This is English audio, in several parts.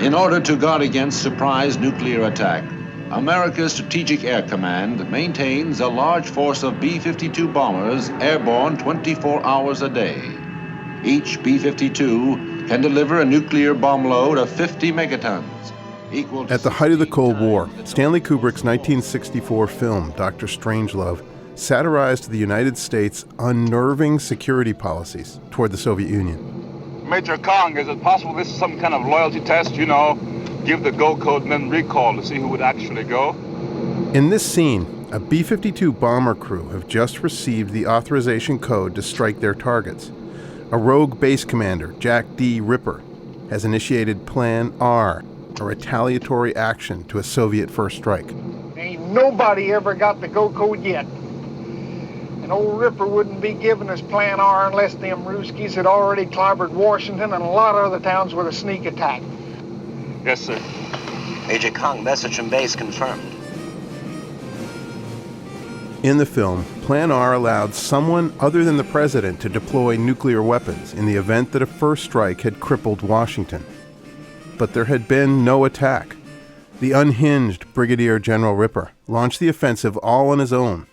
In order to guard against surprise nuclear attack, America's Strategic Air Command maintains a large force of B-52 bombers airborne 24 hours a day. Each B-52 can deliver a nuclear bomb load of 50 megatons. At the height of the Cold War, Stanley Kubrick's 1964 film, Dr. Strangelove, satirized the United States' unnerving security policies toward the Soviet Union. Major Kong, is it possible this is some kind of loyalty test, give the go code and then recall to see who would actually go? In this scene, a B-52 bomber crew have just received the authorization code to strike their targets. A rogue base commander, Jack D. Ripper, has initiated Plan R, a retaliatory action to a Soviet first strike. Ain't nobody ever got the go code yet. And old Ripper wouldn't be giving us Plan R unless them Ruskies had already clobbered Washington and a lot of other towns with a sneak attack. Yes, sir. Major Kong, message from base confirmed. In the film, Plan R allowed someone other than the president to deploy nuclear weapons in the event that a first strike had crippled Washington. But there had been no attack. The unhinged Brigadier General Ripper launched the offensive all on his own.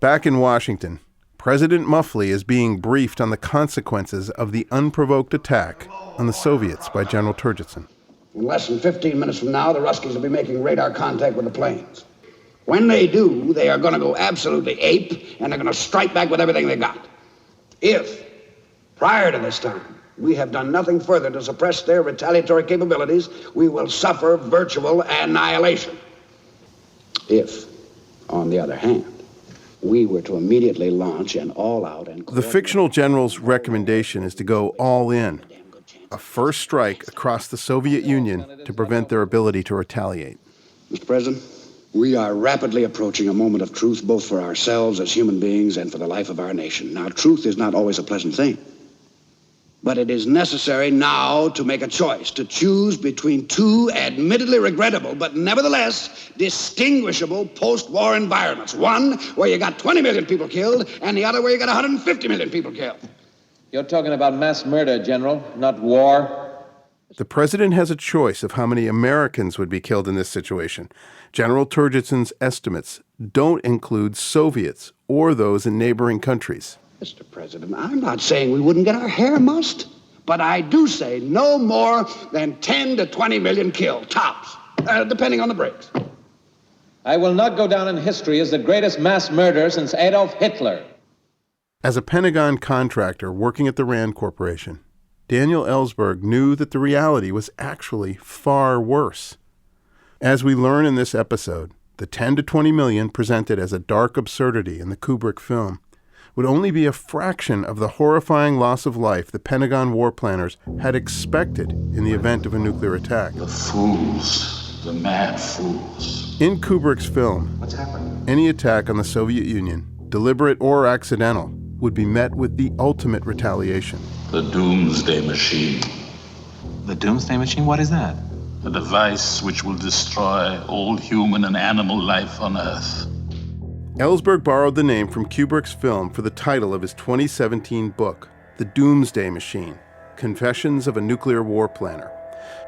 Back in Washington, President Muffley is being briefed on the consequences of the unprovoked attack on the Soviets by General Turgidson. In less than 15 minutes from now, the Ruskies will be making radar contact with the planes. When they do, they are going to go absolutely ape, and they're going to strike back with everything they got. If, prior to this time, we have done nothing further to suppress their retaliatory capabilities, we will suffer virtual annihilation. If, on the other hand, we were to immediately launch an all-out and... The fictional general's recommendation is to go all in, a first strike across the Soviet Union to prevent their ability to retaliate. Mr. President, we are rapidly approaching a moment of truth, both for ourselves as human beings and for the life of our nation. Now, truth is not always a pleasant thing. But it is necessary now to make a choice, to choose between two admittedly regrettable, but nevertheless distinguishable post-war environments. One where you got 20 million people killed, and the other where you got 150 million people killed. You're talking about mass murder, General, not war. The president has a choice of how many Americans would be killed in this situation. General Turgidson's estimates don't include Soviets or those in neighboring countries. Mr. President, I'm not saying we wouldn't get our hair mussed, but I do say no more than 10 to 20 million killed, tops, depending on the breaks. I will not go down in history as the greatest mass murderer since Adolf Hitler. As a Pentagon contractor working at the Rand Corporation, Daniel Ellsberg knew that the reality was actually far worse. As we learn in this episode, the 10 to 20 million presented as a dark absurdity in the Kubrick film would only be a fraction of the horrifying loss of life the Pentagon war planners had expected in the event of a nuclear attack. The fools, the mad fools. In Kubrick's film, What's happened? Any attack on the Soviet Union, deliberate or accidental, would be met with the ultimate retaliation. The Doomsday Machine. The Doomsday Machine? What is that? A device which will destroy all human and animal life on Earth. Ellsberg borrowed the name from Kubrick's film for the title of his 2017 book, The Doomsday Machine, Confessions of a Nuclear War Planner.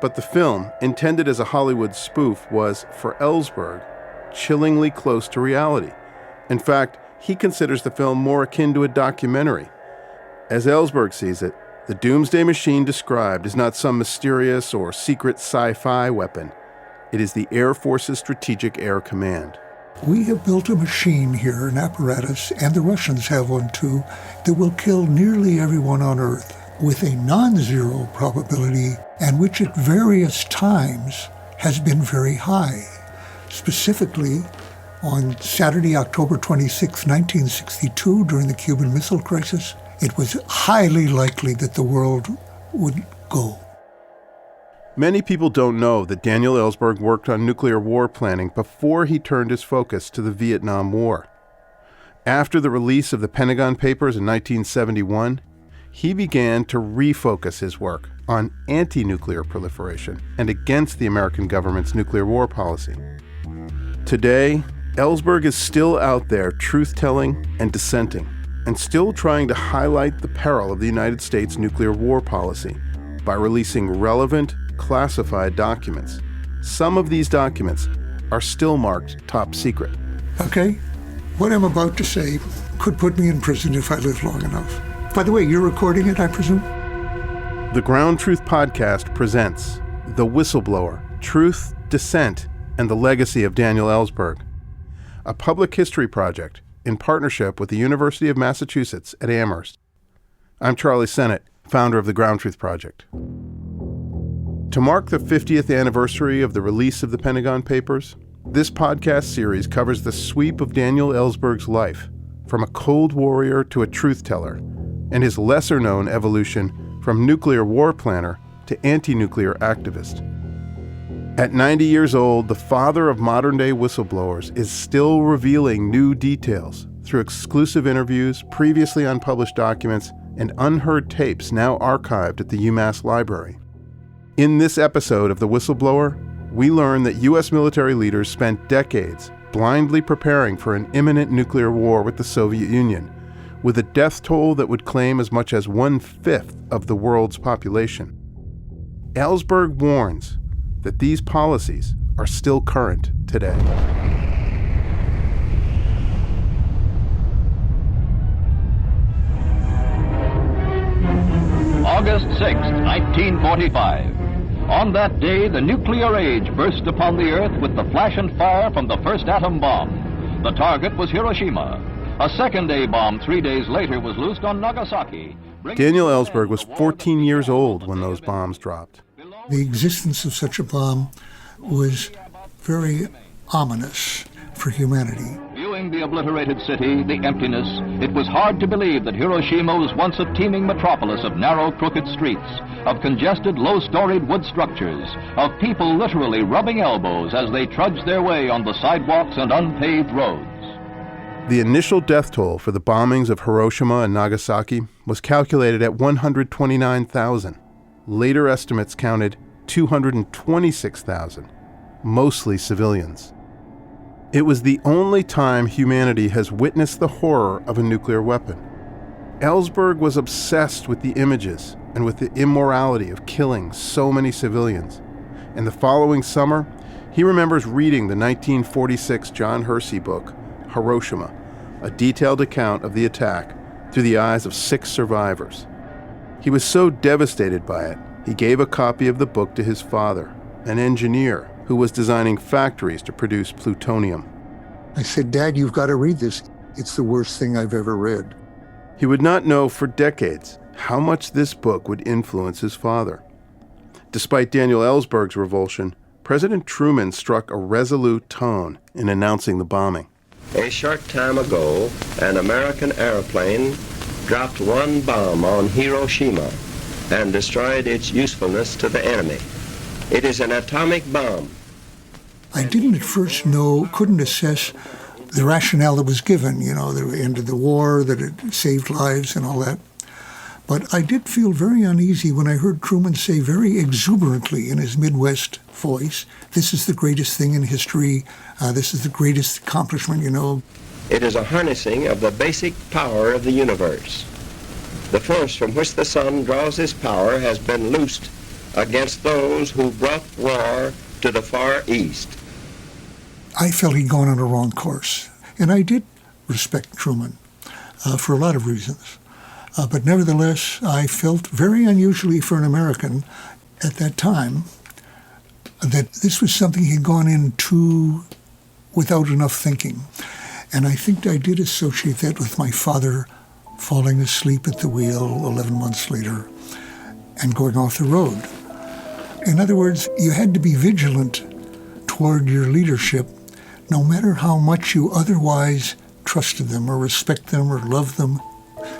But the film, intended as a Hollywood spoof, was, for Ellsberg, chillingly close to reality. In fact, he considers the film more akin to a documentary. As Ellsberg sees it, the Doomsday Machine described is not some mysterious or secret sci-fi weapon. It is the Air Force's Strategic Air Command. We have built a machine here, an apparatus, and the Russians have one too, that will kill nearly everyone on Earth with a non-zero probability, and which at various times has been very high. Specifically, on Saturday, October 26, 1962, during the Cuban Missile Crisis, it was highly likely that the world would go. Many people don't know that Daniel Ellsberg worked on nuclear war planning before he turned his focus to the Vietnam War. After the release of the Pentagon Papers in 1971, he began to refocus his work on anti-nuclear proliferation and against the American government's nuclear war policy. Today, Ellsberg is still out there truth-telling and dissenting, and still trying to highlight the peril of the United States nuclear war policy by releasing relevant, classified documents. Some of these documents are still marked top secret. Okay, what I'm about to say could put me in prison if I live long enough. By the way, you're recording it, I presume? The Ground Truth Podcast presents The Whistleblower, Truth, Dissent, and the Legacy of Daniel Ellsberg, a public history project in partnership with the University of Massachusetts at Amherst. I'm Charlie Sennett, founder of the Ground Truth Project. To mark the 50th anniversary of the release of the Pentagon Papers, this podcast series covers the sweep of Daniel Ellsberg's life, from a cold warrior to a truth teller, and his lesser-known evolution from nuclear war planner to anti-nuclear activist. At 90 years old, the father of modern-day whistleblowers is still revealing new details through exclusive interviews, previously unpublished documents, and unheard tapes now archived at the UMass Library. In this episode of The Whistleblower, we learn that U.S. military leaders spent decades blindly preparing for an imminent nuclear war with the Soviet Union, with a death toll that would claim as much as 1/5 of the world's population. Ellsberg warns that these policies are still current today. August 6th, 1945. On that day, the nuclear age burst upon the Earth with the flash and fire from the first atom bomb. The target was Hiroshima. A second A bomb 3 days later was loosed on Nagasaki. Daniel Ellsberg was 14 years old when those bombs dropped. The existence of such a bomb was very ominous for humanity. Viewing the obliterated city, the emptiness, it was hard to believe that Hiroshima was once a teeming metropolis of narrow, crooked streets, of congested, low-storied wood structures, of people literally rubbing elbows as they trudged their way on the sidewalks and unpaved roads. The initial death toll for the bombings of Hiroshima and Nagasaki was calculated at 129,000. Later estimates counted 226,000, mostly civilians. It was the only time humanity has witnessed the horror of a nuclear weapon. Ellsberg was obsessed with the images and with the immorality of killing so many civilians. And the following summer, he remembers reading the 1946 John Hersey book, Hiroshima, a detailed account of the attack through the eyes of 6 survivors. He was so devastated by it, he gave a copy of the book to his father, an engineer who was designing factories to produce plutonium. I said, "Dad, you've got to read this. It's the worst thing I've ever read." He would not know for decades how much this book would influence his father. Despite Daniel Ellsberg's revulsion, President Truman struck a resolute tone in announcing the bombing. A short time ago, an American airplane dropped one bomb on Hiroshima and destroyed its usefulness to the enemy. It is an atomic bomb. I didn't at first couldn't assess the rationale that was given, the end of the war, that it saved lives and all that. But I did feel very uneasy when I heard Truman say very exuberantly in his Midwest voice, "This is the greatest thing in history. This is the greatest accomplishment, It is a harnessing of the basic power of the universe. The force from which the sun draws his power has been loosed against those who brought war to the Far East." I felt he'd gone on a wrong course. And I did respect Truman for a lot of reasons. But nevertheless, I felt very unusually for an American at that time that this was something he'd gone into without enough thinking. And I think I did associate that with my father falling asleep at the wheel 11 months later and going off the road. In other words, you had to be vigilant toward your leadership, no matter how much you otherwise trusted them or respect them or loved them.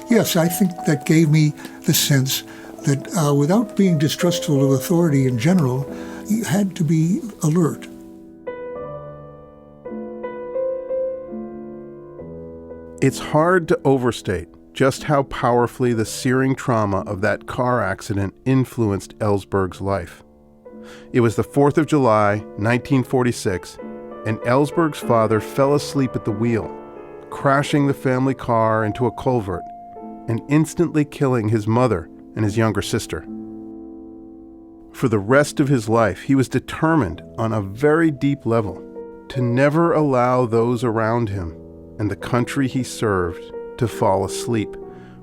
Yes, I think that gave me the sense that without being distrustful of authority in general, you had to be alert. It's hard to overstate just how powerfully the searing trauma of that car accident influenced Ellsberg's life. It was the 4th of July, 1946, and Ellsberg's father fell asleep at the wheel, crashing the family car into a culvert and instantly killing his mother and his younger sister. For the rest of his life, he was determined on a very deep level to never allow those around him and the country he served to fall asleep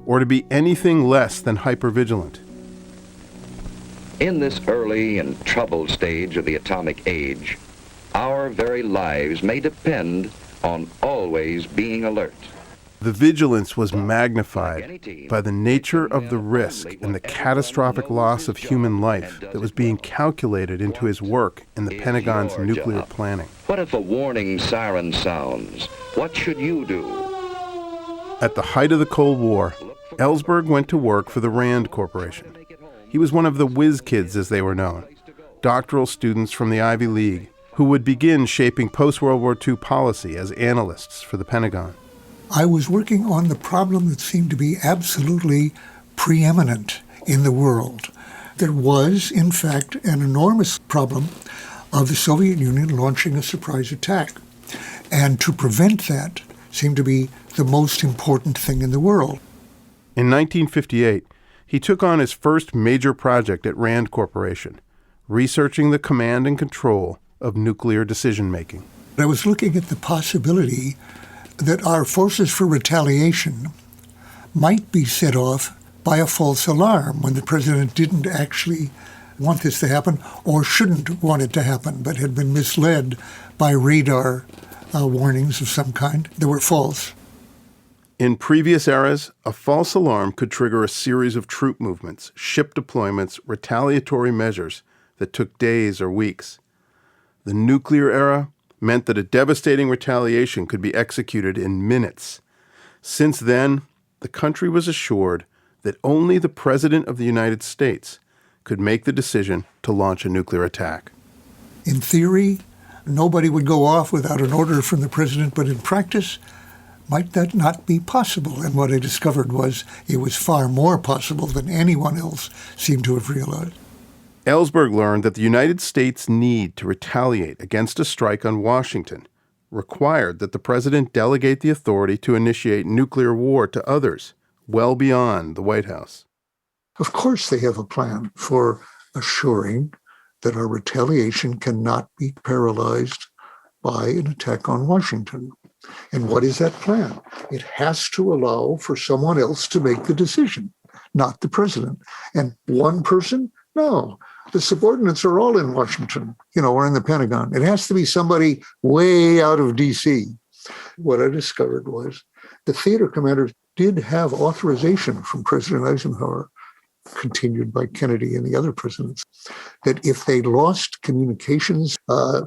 or to be anything less than hypervigilant. In this early and troubled stage of the atomic age, our very lives may depend on always being alert. The vigilance was magnified by the nature of the risk and the catastrophic loss of human life that was being calculated into his work in the Pentagon's nuclear planning. What if a warning siren sounds? What should you do? At the height of the Cold War, Ellsberg went to work for the Rand Corporation. He was one of the whiz kids, as they were known, doctoral students from the Ivy League who would begin shaping post-World War II policy as analysts for the Pentagon. I was working on the problem that seemed to be absolutely preeminent in the world. There was, in fact, an enormous problem of the Soviet Union launching a surprise attack. And to prevent that seemed to be the most important thing in the world. In 1958, he took on his first major project at Rand Corporation, researching the command and control of nuclear decision-making. I was looking at the possibility that our forces for retaliation might be set off by a false alarm when the president didn't actually want this to happen or shouldn't want it to happen, but had been misled by radar warnings of some kind that were false. In previous eras, a false alarm could trigger a series of troop movements, ship deployments, retaliatory measures that took days or weeks. The nuclear era meant that a devastating retaliation could be executed in minutes. Since then, the country was assured that only the President of the United States could make the decision to launch a nuclear attack. In theory, nobody would go off without an order from the president, but in practice, might that not be possible? And what I discovered was it was far more possible than anyone else seemed to have realized. Ellsberg learned that the United States' need to retaliate against a strike on Washington required that the president delegate the authority to initiate nuclear war to others, well beyond the White House. Of course they have a plan for assuring that our retaliation cannot be paralyzed by an attack on Washington. And what is that plan? It has to allow for someone else to make the decision, not the president. And one person? No. The subordinates are all in Washington, or in the Pentagon. It has to be somebody way out of D.C. What I discovered was the theater commanders did have authorization from President Eisenhower, continued by Kennedy and the other presidents, that if they lost communications,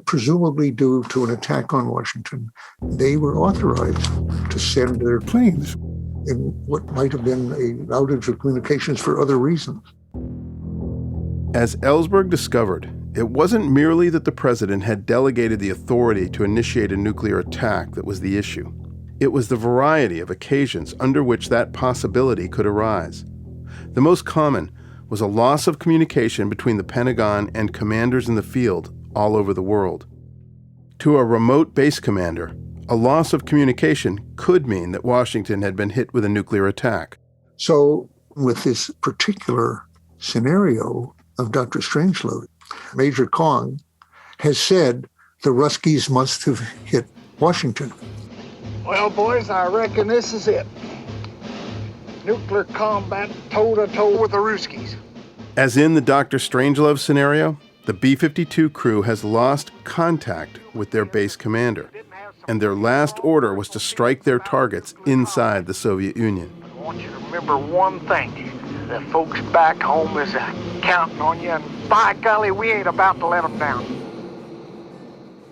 presumably due to an attack on Washington, they were authorized to send their planes in what might have been an outage of communications for other reasons. As Ellsberg discovered, it wasn't merely that the president had delegated the authority to initiate a nuclear attack that was the issue. It was the variety of occasions under which that possibility could arise. The most common was a loss of communication between the Pentagon and commanders in the field all over the world. To a remote base commander, a loss of communication could mean that Washington had been hit with a nuclear attack. So with this particular scenario of Dr. Strangelove, Major Kong has said the Ruskies must have hit Washington. Well, boys, I reckon this is it. Nuclear combat toe-to-toe with the Ruskies. As in the Dr. Strangelove scenario, the B-52 crew has lost contact with their base commander, and their last order was to strike their targets inside the Soviet Union. I want you to remember one thing. The folks back home is counting on you, and by golly, we ain't about to let them down.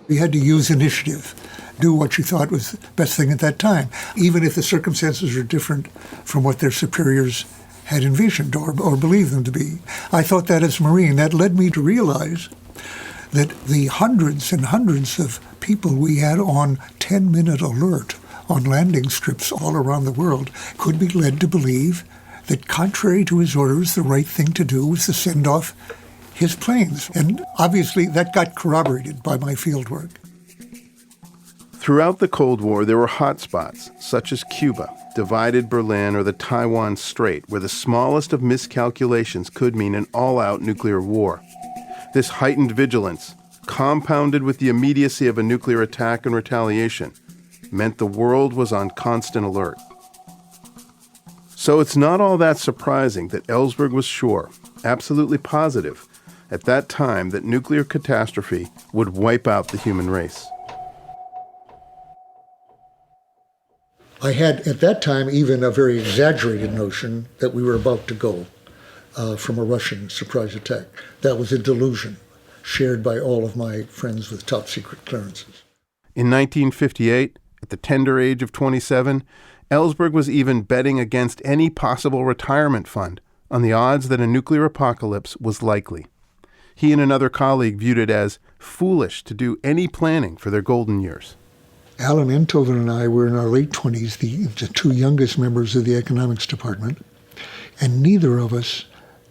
We had to use initiative, do what you thought was the best thing at that time, even if the circumstances are different from what their superiors had envisioned or believed them to be. I thought that as a Marine. That led me to realize that the hundreds and hundreds of people we had on 10-minute alert on landing strips all around the world could be led to believe that contrary to his orders, the right thing to do was to send off his planes. And obviously that got corroborated by my field work. Throughout the Cold War, there were hot spots, such as Cuba, divided Berlin, or the Taiwan Strait, where the smallest of miscalculations could mean an all-out nuclear war. This heightened vigilance, compounded with the immediacy of a nuclear attack and retaliation, meant the world was on constant alert. So it's not all that surprising that Ellsberg was sure, absolutely positive, at that time that nuclear catastrophe would wipe out the human race. I had, at that time, even a very exaggerated notion that we were about to go from a Russian surprise attack. That was a delusion shared by all of my friends with top secret clearances. In 1958, at the tender age of 27, Ellsberg was even betting against any possible retirement fund on the odds that a nuclear apocalypse was likely. He and another colleague viewed it as foolish to do any planning for their golden years. Alan Enthoven and I were in our late 20s, the two youngest members of the economics department, and neither of us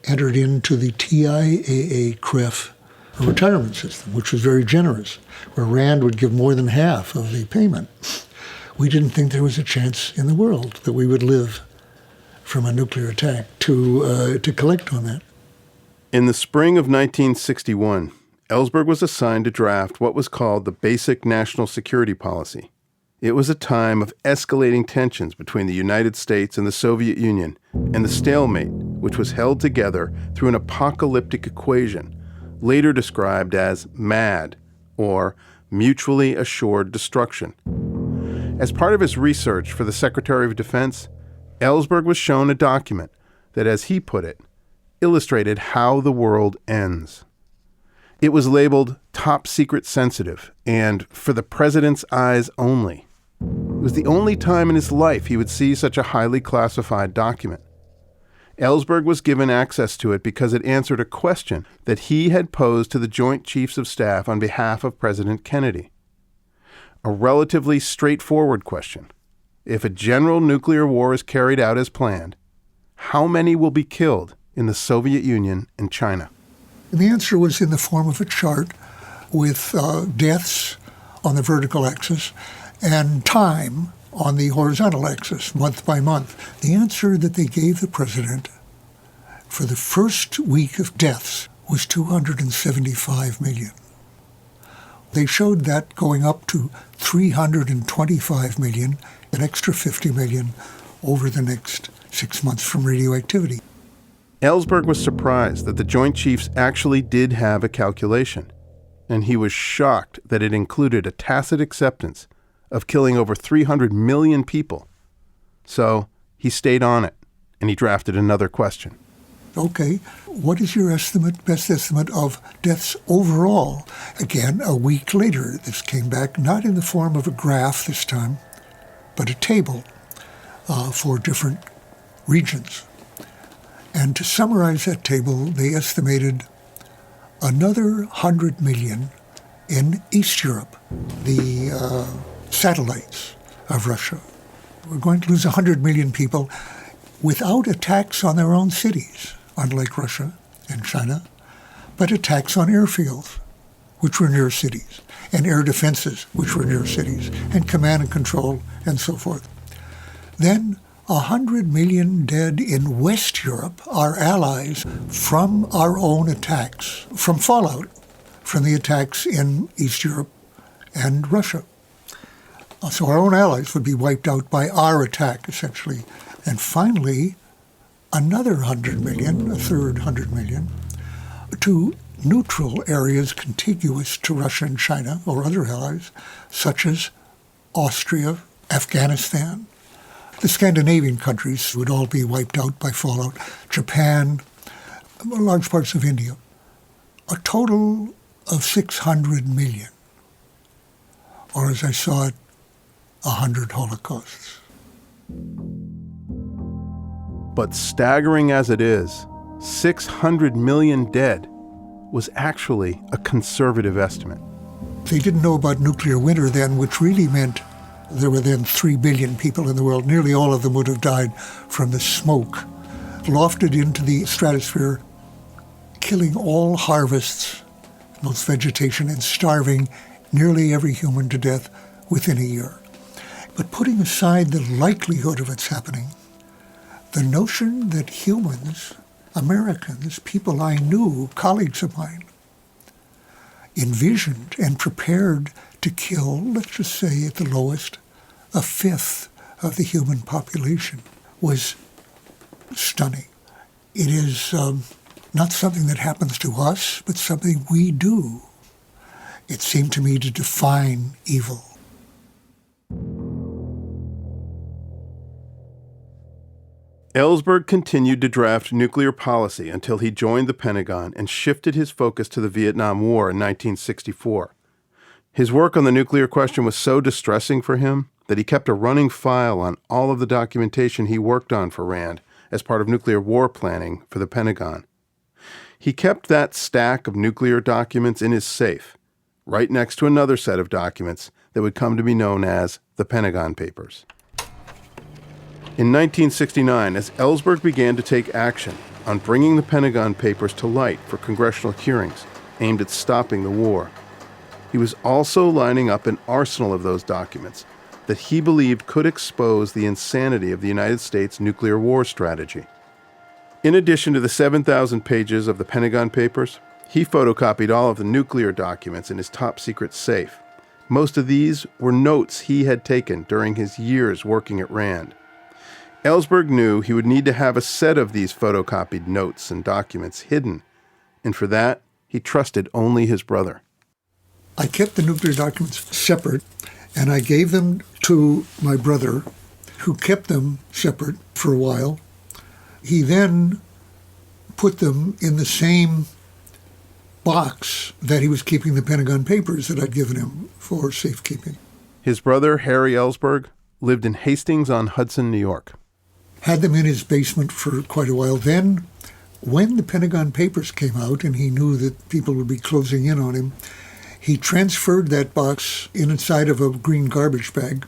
entered into the TIAA-CREF retirement system, which was very generous, where Rand would give more than half of the payment. We didn't think there was a chance in the world that we would live from a nuclear attack to collect on that. In the spring of 1961, Ellsberg was assigned to draft what was called the Basic National Security Policy. It was a time of escalating tensions between the United States and the Soviet Union, and the stalemate, which was held together through an apocalyptic equation, later described as MAD, or Mutually Assured Destruction. As part of his research for the Secretary of Defense, Ellsberg was shown a document that, as he put it, illustrated how the world ends. It was labeled Top Secret Sensitive and For the President's Eyes Only. It was the only time in his life he would see such a highly classified document. Ellsberg was given access to it because it answered a question that he had posed to the Joint Chiefs of Staff on behalf of President Kennedy. A relatively straightforward question. If a general nuclear war is carried out as planned, how many will be killed in the Soviet Union and China? And the answer was in the form of a chart with deaths on the vertical axis and time on the horizontal axis, month by month. The answer that they gave the president for the first week of deaths was 275 million. They showed that going up to 325 million, an extra 50 million over the next 6 months from radioactivity. Ellsberg was surprised that the Joint Chiefs actually did have a calculation, and he was shocked that it included a tacit acceptance of killing over 300 million people. So he stayed on it, and he drafted another question. Okay, what is your best estimate of deaths overall? Again, a week later, this came back not in the form of a graph this time, but a table for different regions. And to summarize that table, they estimated another 100 million in East Europe, the satellites of Russia. We're going to lose 100 million people without attacks on their own cities, unlike Russia and China, but attacks on airfields, which were near cities, and air defenses, which were near cities, and command and control, and so forth. Then 100 million dead in West Europe, our allies, from our own attacks, from fallout from the attacks in East Europe and Russia. So our own allies would be wiped out by our attack, essentially. And finally, another 100 million, a third 100 million, to neutral areas contiguous to Russia and China or other allies, such as Austria, Afghanistan. The Scandinavian countries would all be wiped out by fallout. Japan, large parts of India. A total of 600 million, or as I saw it, 100 holocausts. But staggering as it is, 600 million dead was actually a conservative estimate. They didn't know about nuclear winter then, which really meant there were then 3 billion people in the world. Nearly all of them would have died from the smoke lofted into the stratosphere, killing all harvests, most vegetation, and starving nearly every human to death within a year. But putting aside the likelihood of its happening, the notion that humans, Americans, people I knew, colleagues of mine, envisioned and prepared to kill, let's just say at the lowest, a fifth of the human population was stunning. It is not something that happens to us, but something we do. It seemed to me to define evil. Ellsberg continued to draft nuclear policy until he joined the Pentagon and shifted his focus to the Vietnam War in 1964. His work on the nuclear question was so distressing for him that he kept a running file on all of the documentation he worked on for RAND as part of nuclear war planning for the Pentagon. He kept that stack of nuclear documents in his safe, right next to another set of documents that would come to be known as the Pentagon Papers. In 1969, as Ellsberg began to take action on bringing the Pentagon Papers to light for congressional hearings aimed at stopping the war, he was also lining up an arsenal of those documents that he believed could expose the insanity of the United States nuclear war strategy. In addition to the 7,000 pages of the Pentagon Papers, he photocopied all of the nuclear documents in his top-secret safe. Most of these were notes he had taken during his years working at RAND. Ellsberg knew he would need to have a set of these photocopied notes and documents hidden, and for that, he trusted only his brother. I kept the nuclear documents separate, and I gave them to my brother, who kept them separate for a while. He then put them in the same box that he was keeping the Pentagon Papers that I'd given him for safekeeping. His brother, Harry Ellsberg, lived in Hastings-on-Hudson, New York. Had them in his basement for quite a while. Then, when the Pentagon Papers came out and he knew that people would be closing in on him, he transferred that box inside of a green garbage bag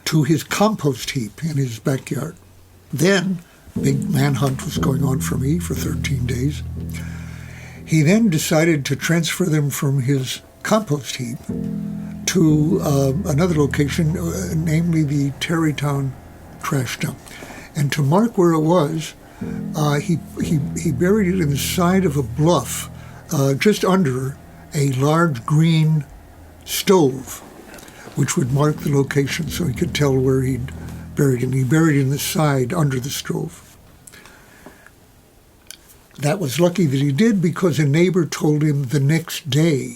to his compost heap in his backyard. Then, big manhunt was going on for me for 13 days. He then decided to transfer them from his compost heap to another location, namely the Tarrytown trash dump. And to mark where it was, he buried it in the side of a bluff just under a large green stove, which would mark the location so he could tell where he'd buried it. And he buried it in the side under the stove. That was lucky that he did, because a neighbor told him the next day,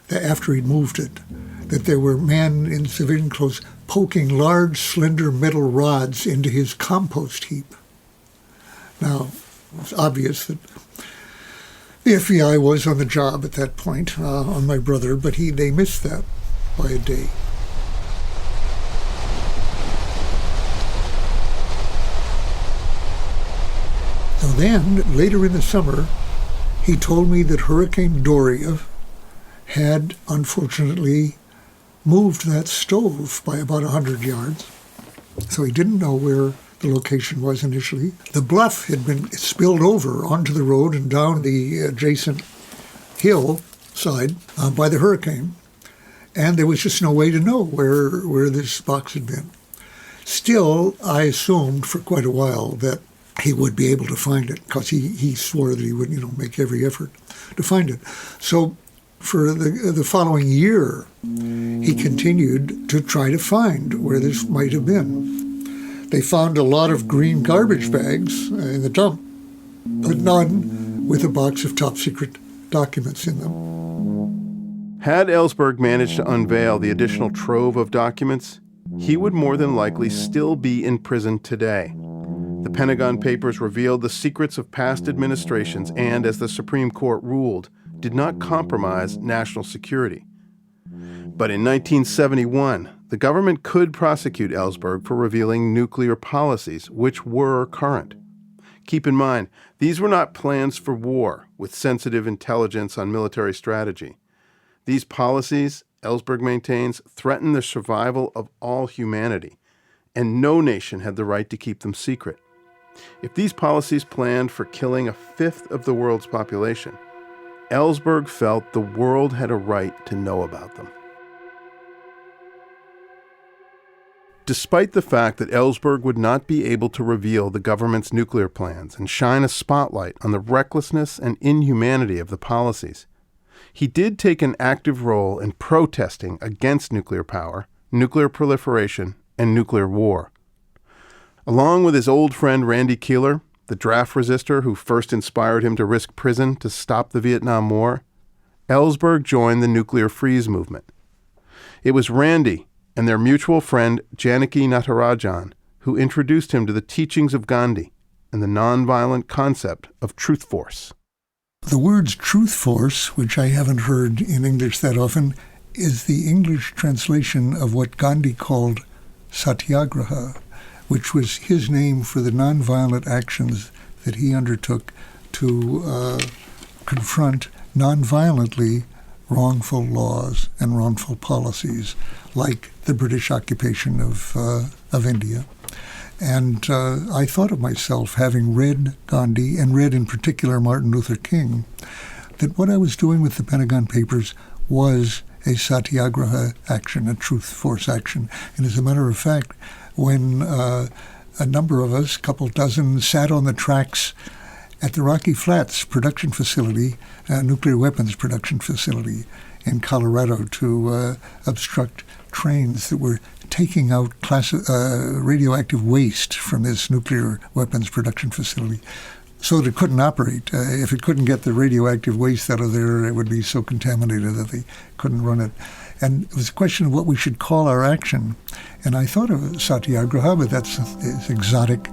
after he'd moved it, that there were men in civilian clothes poking large, slender metal rods into his compost heap. Now, it was obvious that the FBI was on the job at that point, on my brother, but they missed that by a day. So then, later in the summer, he told me that Hurricane Doria had, unfortunately, moved that stove by about 100 yards. So he didn't know where the location was initially. The bluff had been spilled over onto the road and down the adjacent hillside by the hurricane, and there was just no way to know where this box had been. Still, I assumed for quite a while that he would be able to find it, because he swore that he would, make every effort to find it. So for the following year, he continued to try to find where this might have been. They found a lot of green garbage bags in the dump, but none with a box of top-secret documents in them. Had Ellsberg managed to unveil the additional trove of documents, he would more than likely still be in prison today. The Pentagon Papers revealed the secrets of past administrations and, as the Supreme Court ruled, did not compromise national security. But in 1971, the government could prosecute Ellsberg for revealing nuclear policies, which were current. Keep in mind, these were not plans for war with sensitive intelligence on military strategy. These policies, Ellsberg maintains, threaten the survival of all humanity, and no nation had the right to keep them secret. If these policies planned for killing a fifth of the world's population, Ellsberg felt the world had a right to know about them. Despite the fact that Ellsberg would not be able to reveal the government's nuclear plans and shine a spotlight on the recklessness and inhumanity of the policies, He did take an active role in protesting against nuclear power, nuclear proliferation, and nuclear war. Along with his old friend Randy Keeler, the draft resistor who first inspired him to risk prison to stop the Vietnam War, Ellsberg joined the nuclear freeze movement. It was Randy and their mutual friend Janaki Natarajan who introduced him to the teachings of Gandhi and the nonviolent concept of truth force. The words truth force, which I haven't heard in English that often, is the English translation of what Gandhi called satyagraha, which was his name for the nonviolent actions that he undertook to confront nonviolently wrongful laws and wrongful policies, like the British occupation of India. And I thought of myself, having read Gandhi and read in particular Martin Luther King, that what I was doing with the Pentagon Papers was a satyagraha action, a truth force action. And as a matter of fact, when a number of us, a couple dozen, sat on the tracks at the Rocky Flats production facility, nuclear weapons production facility in Colorado, to obstruct trains that were taking out radioactive waste from this nuclear weapons production facility so that it couldn't operate. If it couldn't get the radioactive waste out of there, it would be so contaminated that they couldn't run it. And it was a question of what we should call our action. And I thought of satyagraha, but it's exotic.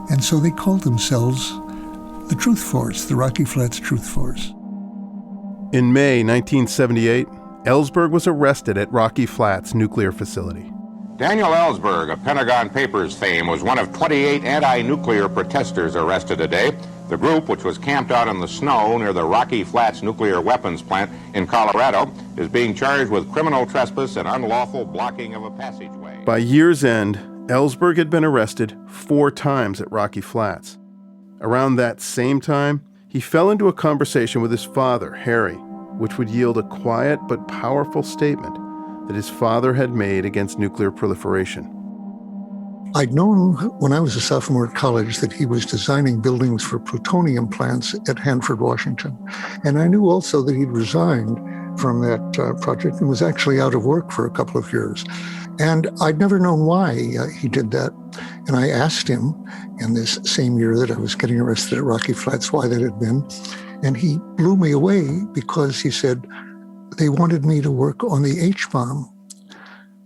And so they called themselves the Truth Force, the Rocky Flats Truth Force. In May 1978, Ellsberg was arrested at Rocky Flats nuclear facility. Daniel Ellsberg of Pentagon Papers fame was one of 28 anti-nuclear protesters arrested today. The group, which was camped out in the snow near the Rocky Flats nuclear weapons plant in Colorado, is being charged with criminal trespass and unlawful blocking of a passageway. By year's end, Ellsberg had been arrested 4 times at Rocky Flats. Around that same time, he fell into a conversation with his father, Harry, which would yield a quiet but powerful statement that his father had made against nuclear proliferation. I'd known when I was a sophomore at college that he was designing buildings for plutonium plants at Hanford, Washington. And I knew also that he'd resigned from that project and was actually out of work for a couple of years. And I'd never known why he did that. And I asked him in this same year that I was getting arrested at Rocky Flats why that had been. And he blew me away because he said, they wanted me to work on the H-bomb.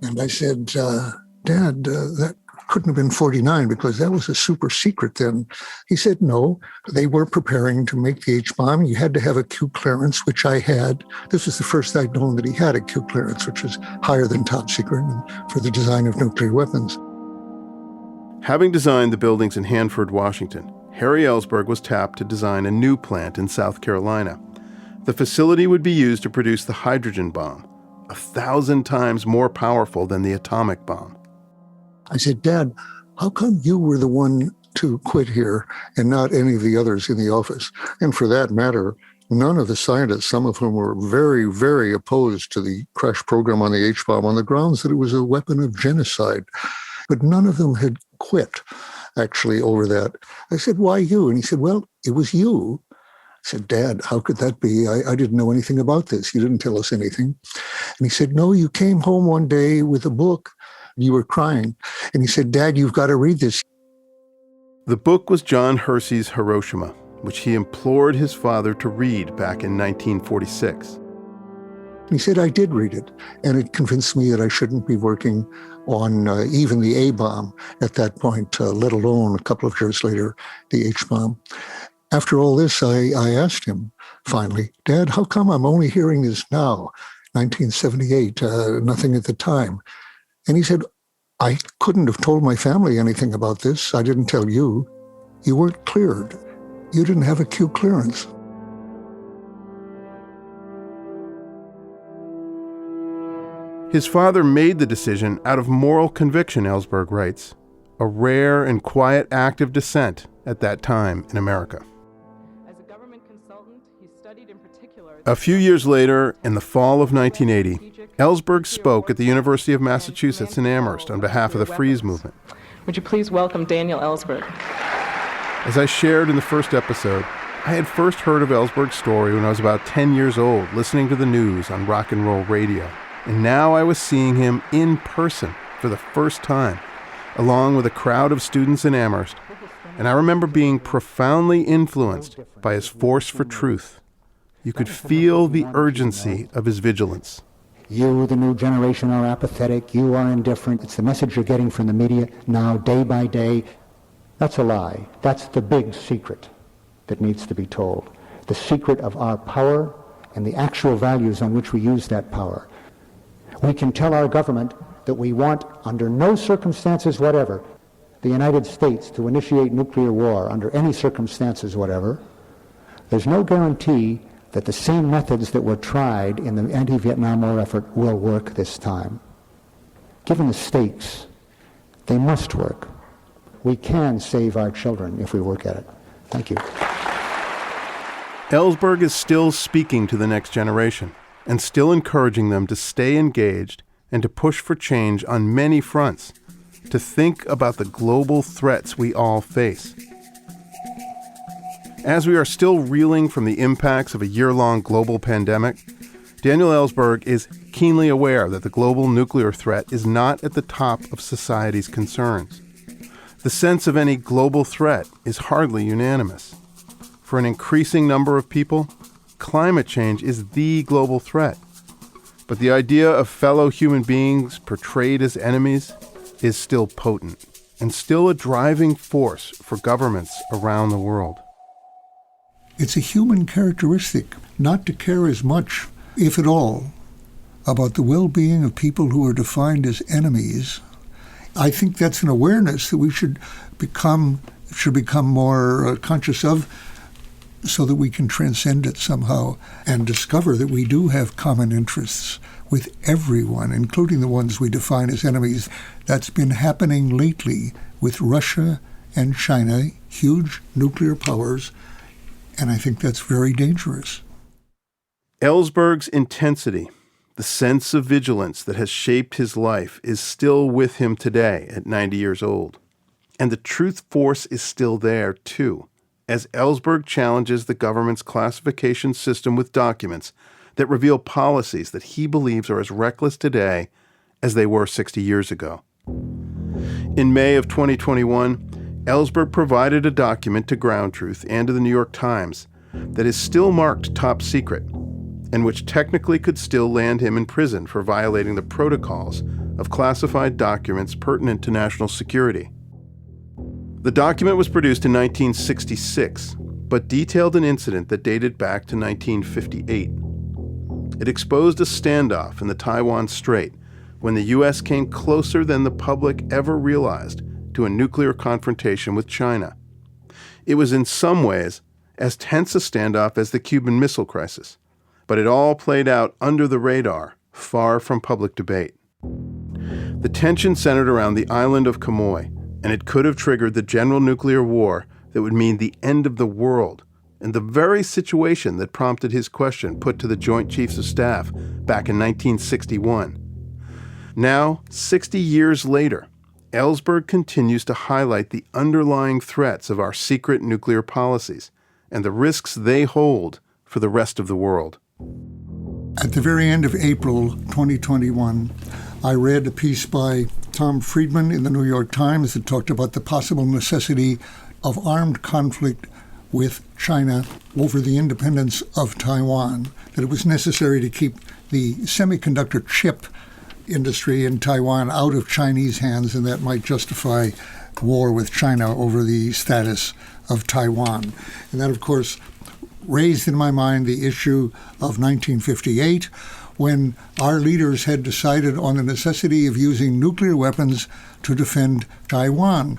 And I said, Dad, that couldn't have been 49 because that was a super secret then. He said, no, they were preparing to make the H-bomb. You had to have a Q clearance, which I had. This was the first I'd known that he had a Q clearance, which was higher than top secret for the design of nuclear weapons. Having designed the buildings in Hanford, Washington, Harry Ellsberg was tapped to design a new plant in South Carolina. The facility would be used to produce the hydrogen bomb, 1,000 times more powerful than the atomic bomb. I said, Dad, how come you were the one to quit here and not any of the others in the office? And for that matter, none of the scientists, some of whom were very, very opposed to the crash program on the H-bomb on the grounds that it was a weapon of genocide. But none of them had quit, actually, over that. I said, why you? And he said, well, it was you. I said, Dad, how could that be? I didn't know anything about this. You didn't tell us anything. And he said, no, you came home one day with a book. You were crying. And he said, Dad, you've got to read this. The book was John Hersey's Hiroshima, which he implored his father to read back in 1946. He said, I did read it, and it convinced me that I shouldn't be working on even the A-bomb at that point, let alone a couple of years later, the H-bomb. After all this, I asked him, finally, Dad, how come I'm only hearing this now, 1978, nothing at the time? And he said, I couldn't have told my family anything about this. I didn't tell you. You weren't cleared. You didn't have a Q clearance. His father made the decision out of moral conviction, Ellsberg writes, a rare and quiet act of dissent at that time in America. As a government consultant, he studied in particular... A few years later, in the fall of 1980, Ellsberg spoke at the University of Massachusetts in Amherst on behalf of the Freeze movement. Would you please welcome Daniel Ellsberg? As I shared in the first episode, I had first heard of Ellsberg's story when I was about 10 years old, listening to the news on rock and roll radio. And now I was seeing him in person for the first time, along with a crowd of students in Amherst. And I remember being profoundly influenced by his force for truth. You could feel the urgency of his vigilance. You, the new generation, are apathetic. You are indifferent. It's the message you're getting from the media now, day by day. That's a lie. That's the big secret that needs to be told. The secret of our power and the actual values on which we use that power. We can tell our government that we want, under no circumstances whatever, the United States to initiate nuclear war under any circumstances whatever. There's no guarantee that the same methods that were tried in the anti-Vietnam War effort will work this time. Given the stakes, they must work. We can save our children if we work at it. Thank you. Ellsberg is still speaking to the next generation and still encouraging them to stay engaged and to push for change on many fronts, to think about the global threats we all face. As we are still reeling from the impacts of a year-long global pandemic, Daniel Ellsberg is keenly aware that the global nuclear threat is not at the top of society's concerns. The sense of any global threat is hardly unanimous. For an increasing number of people, climate change is the global threat. But the idea of fellow human beings portrayed as enemies is still potent and still a driving force for governments around the world. It's a human characteristic not to care as much, if at all, about the well-being of people who are defined as enemies. I think that's an awareness that we should become more conscious of, so that we can transcend it somehow and discover that we do have common interests with everyone, including the ones we define as enemies. That's been happening lately with Russia and China, huge nuclear powers, and I think that's very dangerous. Ellsberg's intensity, the sense of vigilance that has shaped his life, is still with him today at 90 years old. And the truth force is still there, too, as Ellsberg challenges the government's classification system with documents that reveal policies that he believes are as reckless today as they were 60 years ago. In May of 2021, Ellsberg provided a document to Ground Truth and to the New York Times that is still marked top secret, and which technically could still land him in prison for violating the protocols of classified documents pertinent to national security. The document was produced in 1966, but detailed an incident that dated back to 1958. It exposed a standoff in the Taiwan Strait when the U.S. came closer than the public ever realized to a nuclear confrontation with China. It was in some ways as tense a standoff as the Cuban Missile Crisis, but it all played out under the radar, far from public debate. The tension centered around the island of Quemoy, and it could have triggered the general nuclear war that would mean the end of the world, and the very situation that prompted his question put to the Joint Chiefs of Staff back in 1961. Now, 60 years later, Ellsberg continues to highlight the underlying threats of our secret nuclear policies and the risks they hold for the rest of the world. At the very end of April 2021, I read a piece by Tom Friedman in the New York Times that talked about the possible necessity of armed conflict with China over the independence of Taiwan, that it was necessary to keep the semiconductor chip industry in Taiwan out of Chinese hands, and that might justify war with China over the status of Taiwan. And that, of course, raised in my mind the issue of 1958, when our leaders had decided on the necessity of using nuclear weapons to defend Taiwan.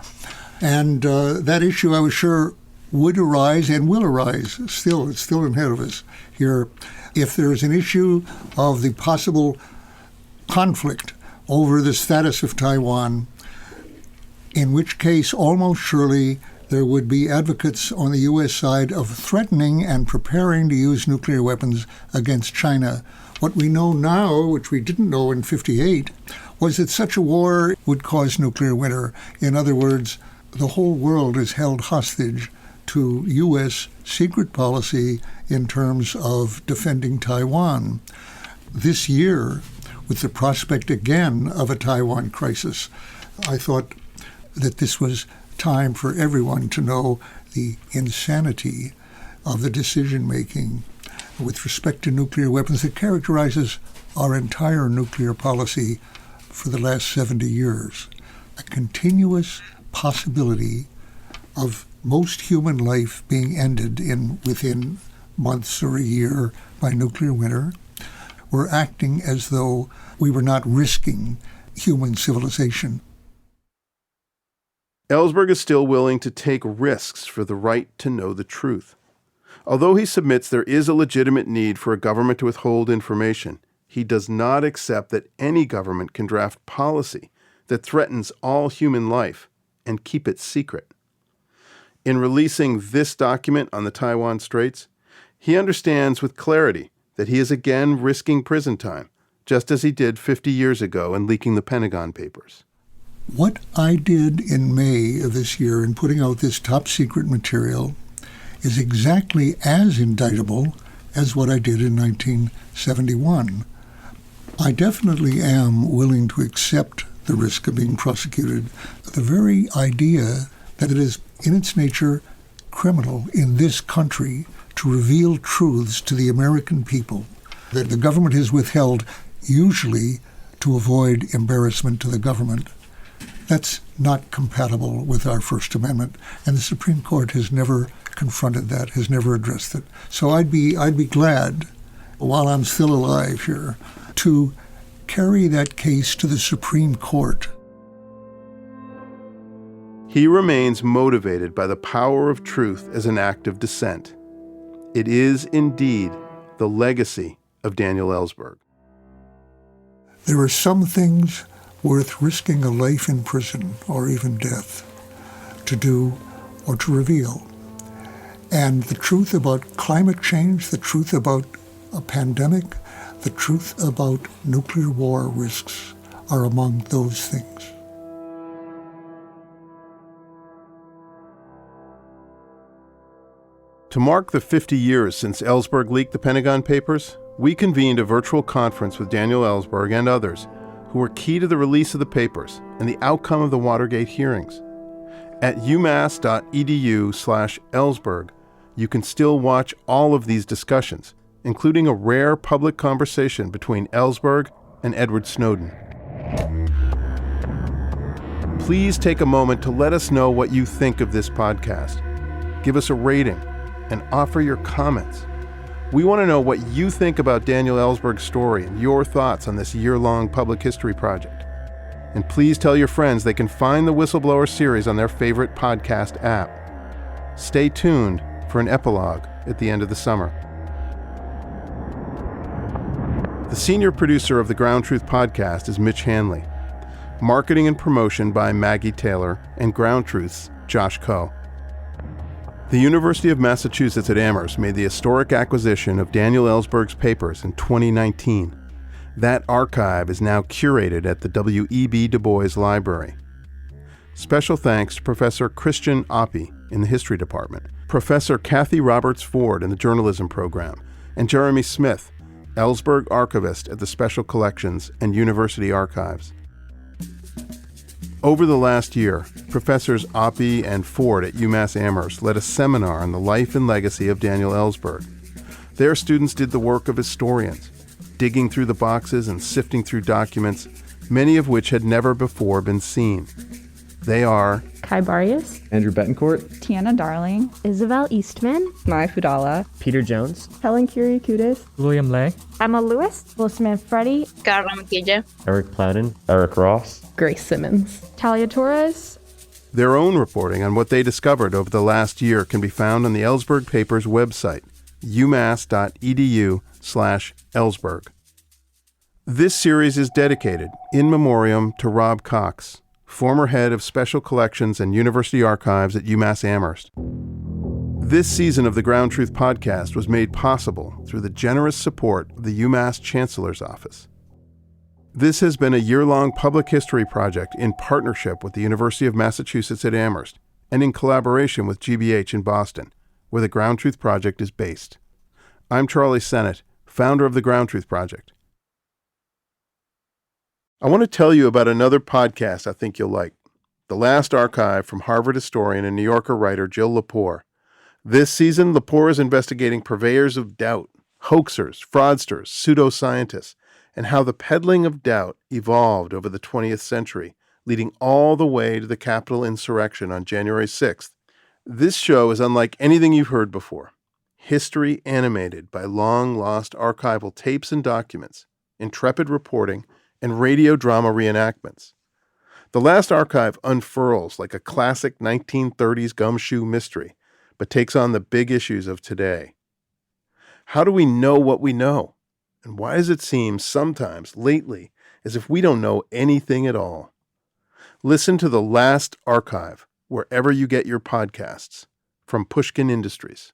And that issue, I was sure, would arise and will arise. Still, it's still ahead of us here. If there is an issue of the possible conflict over the status of Taiwan, in which case almost surely there would be advocates on the U.S. side of threatening and preparing to use nuclear weapons against China. What we know now, which we didn't know in '58, was that such a war would cause nuclear winter. In other words, the whole world is held hostage to U.S. secret policy in terms of defending Taiwan. This year, with the prospect again of a Taiwan crisis, I thought that this was time for everyone to know the insanity of the decision-making with respect to nuclear weapons that characterizes our entire nuclear policy for the last 70 years. A continuous possibility of most human life being ended within months or a year by nuclear winter. We're acting as though we were not risking human civilization. Ellsberg is still willing to take risks for the right to know the truth. Although he submits there is a legitimate need for a government to withhold information, he does not accept that any government can draft policy that threatens all human life and keep it secret. In releasing this document on the Taiwan Straits, he understands with clarity that he is again risking prison time, just as he did 50 years ago in leaking the Pentagon Papers. What I did in May of this year in putting out this top-secret material is exactly as indictable as what I did in 1971. I definitely am willing to accept the risk of being prosecuted. The very idea that it is in its nature criminal in this country to reveal truths to the American people that the government has withheld, usually to avoid embarrassment to the government, that's not compatible with our First Amendment. And the Supreme Court has never confronted that, has never addressed it. So I'd be glad, while I'm still alive here, to carry that case to the Supreme Court. He remains motivated by the power of truth as an act of dissent. It is indeed the legacy of Daniel Ellsberg. There are some things worth risking a life in prison or even death to do or to reveal. And the truth about climate change, the truth about a pandemic, the truth about nuclear war risks are among those things. To mark the 50 years since Ellsberg leaked the Pentagon Papers, we convened a virtual conference with Daniel Ellsberg and others who were key to the release of the papers and the outcome of the Watergate hearings. At umass.edu/Ellsberg, you can still watch all of these discussions, including a rare public conversation between Ellsberg and Edward Snowden. Please take a moment to let us know what you think of this podcast. Give us a rating and offer your comments. We want to know what you think about Daniel Ellsberg's story and your thoughts on this year-long public history project. And please tell your friends they can find the Whistleblower series on their favorite podcast app. Stay tuned for an epilogue at the end of the summer. The senior producer of the Ground Truth podcast is Mitch Hanley. Marketing and promotion by Maggie Taylor and Ground Truth's Josh Coe. The University of Massachusetts at Amherst made the historic acquisition of Daniel Ellsberg's papers in 2019. That archive is now curated at the W.E.B. Du Bois Library. Special thanks to Professor Christian Oppie in the History Department, Professor Kathy Roberts-Ford in the Journalism Program, and Jeremy Smith, Ellsberg Archivist at the Special Collections and University Archives. Over the last year, Professors Oppie and Ford at UMass Amherst led a seminar on the life and legacy of Daniel Ellsberg. Their students did the work of historians, digging through the boxes and sifting through documents, many of which had never before been seen. They are Kai Barrios, Andrew Betancourt, Tiana Darling, Isabel Eastman, Mai Fudala, Peter Jones, Helen Curie-Kudis, William Lay, Emma Lewis, Wolfman Freddy, Carla Maquilla, Eric Plowden, Eric Ross, Grace Simmons, Talia Torres. Their own reporting on what they discovered over the last year can be found on the Ellsberg Papers website, umass.edu/Ellsberg. This series is dedicated, in memoriam, to Rob Cox, former head of Special Collections and University Archives at UMass Amherst. This season of the Ground Truth podcast was made possible through the generous support of the UMass Chancellor's Office. This has been a year-long public history project in partnership with the University of Massachusetts at Amherst and in collaboration with GBH in Boston, where the Ground Truth Project is based. I'm Charlie Sennett, founder of the Ground Truth Project. I want to tell you about another podcast I think you'll like, The Last Archive from Harvard historian and New Yorker writer Jill Lepore. This season, Lepore is investigating purveyors of doubt, hoaxers, fraudsters, pseudoscientists, and how the peddling of doubt evolved over the 20th century, leading all the way to the Capitol insurrection on January 6th. This show is unlike anything you've heard before. History animated by long-lost archival tapes and documents, intrepid reporting, and radio drama reenactments. The Last Archive unfurls like a classic 1930s gumshoe mystery, but takes on the big issues of today. How do we know what we know? And why does it seem sometimes, lately, as if we don't know anything at all? Listen to The Last Archive wherever you get your podcasts from Pushkin Industries.